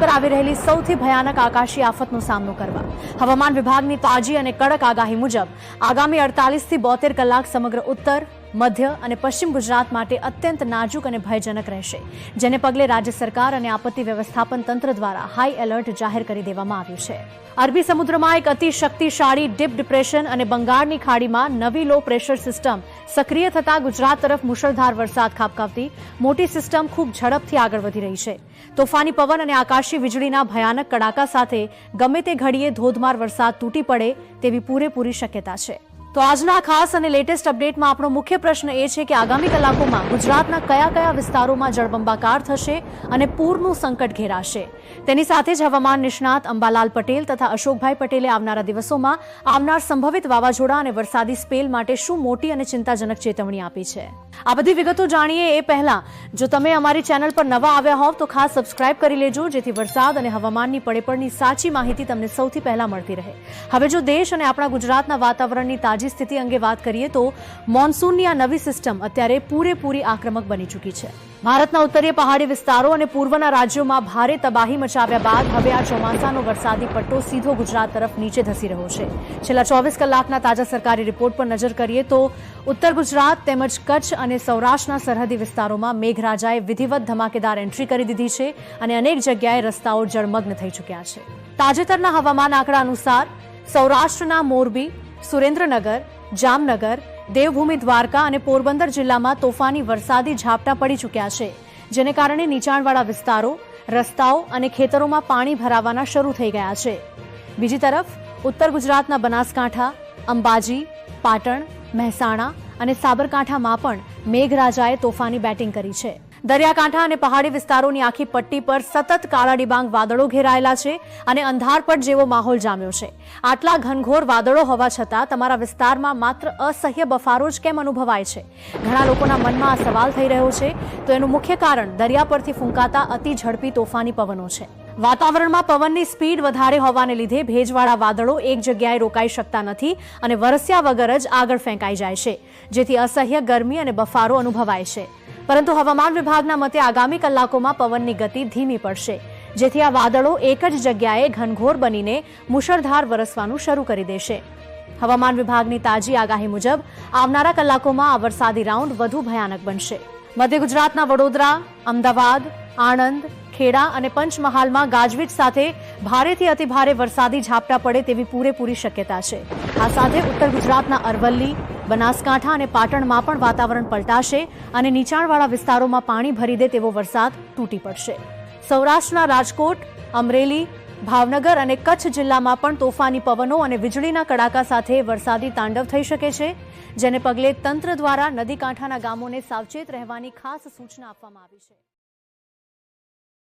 પર આવી રહેલી સૌથી ભયાનક આકાશી આફતનો સામનો કરવા હવામાન વિભાગની તાજી અને કડક આગાહી મુજબ આગામી 48 થી 72 કલાક સમગ્ર ઉત્તર, મધ્ય અને પશ્ચિમ ગુજરાત માટે અત્યંત નાજુક અને ભયજનક રહેશે, જેને પગલે રાજ્ય સરકાર અને આપત્તિ વ્યવસ્થાપન તંત્ર દ્વારા હાઈ એલર્ટ જાહેર કરી દેવામાં આવ્યું છે। અરબી સમુદ્રમાં એક અતિ શક્તિશાળી ડીપ ડિપ્રેશન અને બંગાળની ખાડીમાં નવી લો પ્રેશર સિસ્ટમ સક્રિય થતા ગુજરાત તરફ મુશળધાર વરસાદ ખાબકાવતી મોટી સિસ્ટમ ખૂબ ઝડપથી આગળ વધી રહી છે। તોફાની પવન અને આકાશી વીજળીના ભયાનક કડાકા સાથે ગમે તે ઘડીએ ધોધમાર વરસાદ તૂટી પડે તેવી પૂરેપૂરી શક્યતા છે। તો આજના ખાસ અને લેટેસ્ટ અપડેટમાં આપણો મુખ્ય પ્રશ્ન એ છે કે આગામી કલાકોમાં ગુજરાતના કયા કયા વિસ્તારોમાં જળબંબાકાર થશે અને પૂરનું સંકટ ઘેરાશે। તેની સાથે જ હવામાન નિષ્ણાત અંબાલાલ પટેલ તથા અશોકભાઈ પટેલે આવનારા દિવસોમાં આવનાર સંભવિત વાવાઝોડા અને વરસાદી સ્પેલ માટે શું મોટી અને ચિંતાજનક ચેતવણી આપી છે। આ બધી વિગતો જાણીએ એ પહેલા જો તમે અમારી ચેનલ પર નવા આવ્યા હોવ તો ખાસ સબસ્ક્રાઇબ કરી લેજો, જેથી વરસાદ અને હવામાનની પડેપડની સાચી માહિતી તમને સૌથી પહેલા મળતી રહે। હવે જો દેશ અને આપણા ગુજરાતના વાતાવરણની તાજી સ્થિતિ અંગે વાત કરીએ તો મોન્સૂનની આ નવી સિસ્ટમ અત્યારે પૂરેપૂરી આક્રમક બની ચૂકી છે। ભારતના ઉત્તરીય પહાડી વિસ્તારો અને પૂર્વના રાજ્યોમાં ભારે તબાહી મચાવ્યા બાદ હવે આ ચોમાસાનો વરસાદી પટ્ટો સીધો ગુજરાત તરફ નીચે ધસી રહ્યો છે। છેલ્લા 24 કલાકના તાજા સરકારી રિપોર્ટ પર નજર કરીએ તો ઉત્તર ગુજરાત તેમજ કચ્છ અને સૌરાષ્ટ્રના સરહદી વિસ્તારોમાં મેઘરાજાએ વિધિવત ધમાકેદાર એન્ટ્રી કરી દીધી છે અને અનેક જગ્યાએ રસ્તાઓ જળમગ્ન થઈ ચૂક્યા છે। તાજેતરના હવામાન આંકડા અનુસાર સૌરાષ્ટ્રના મોરબી, સુરેન્દ્રનગર, જામનગર, દેવભૂમિ દ્વારકા અને પોરબંદર જિલ્લામાં તોફાની વરસાદી ઝાપટા પડી ચૂક્યા છે, જેને કારણે નીચાણવાળા વિસ્તારો, રસ્તાઓ અને ખેતરોમાં પાણી ભરાવાના શરૂ થઈ ગયા છે। બીજી તરફ ઉત્તર ગુજરાતના બનાસકાંઠા, અંબાજી, પાટણ, મહેસાણા અને સાબરકાંઠામાં પણ મેઘરાજાએ તોફાની બેટિંગ કરી છે। દરિયાકાંઠા અને પહાડી વિસ્તારોની આખી પટ્ટી પર સતત કાળા ડિબાંગ વાદળો ઘેરાયેલા છે અને અંધારપટ જેવો માહોલ જામ્યો છે। આટલા ઘનઘોર વાદળો હોવા છતાં તમારા વિસ્તારમાં માત્ર અસહ્ય બફારો જ કેમ અનુભવાય છે? ઘણા લોકોના મનમાં આ સવાલ થઈ રહ્યો છે। તો એનું મુખ્ય કારણ દરિયા પરથી ફૂંકાતા અતિ ઝડપી તોફાની પવનો છે। વાતાવરણમાં પવનની સ્પીડ વધારે હોવાને લીધે ભેજવાળા વાદળો એક જગ્યાએ રોકાઈ શકતા નથી અને વરસ્યા વગર જ આગળ ફેંકાઈ જાય છે, જેથી અસહ્ય ગરમી અને બફારો અનુભવાય છે। પરંતુ હવામાન વિભાગના મતે આગામી કલાકોમાં પવનની ગતિ ધીમી પડશે, જેથી આ વાદળો એક જ જગ્યાએ ઘનઘોર બનીને મુશળધાર વરસવાનું શરૂ કરી દેશે। હવામાન વિભાગની તાજી આગાહી મુજબ આવનારા કલાકોમાં આ વરસાદી રાઉન્ડ વધુ ભયાનક બનશે। મધ્ય ગુજરાતના વડોદરા, અમદાવાદ, આણંદ, ખેડા અને પંચમહાલમાં ગાજવીજ સાથે ભારેથી અતિભારે વરસાદી ઝાપટા પડે તેવી પૂરેપૂરી શક્યતા છે। આ સાથે ઉત્તર ગુજરાતના અરવલ્લી, બનાસકાંઠા અને પાટણમાં પણ વાતાવરણ પલટાશે અને નીચાણવાળા વિસ્તારોમાં પાણી ભરી દે તેવો વરસાદ તૂટી પડશે। સૌરાષ્ટ્રના રાજકોટ, અમરેલી, ભાવનગર અને કચ્છ જિલ્લામાં પણ તોફાની પવનો અને વીજળીના કડાકા સાથે વરસાદી તાંડવ થઈ શકે છે, જેને પગલે તંત્ર દ્વારા નદી કાંઠાના ગામોને સાવચેત રહેવાની ખાસ સૂચના આપવામાં આવી છે।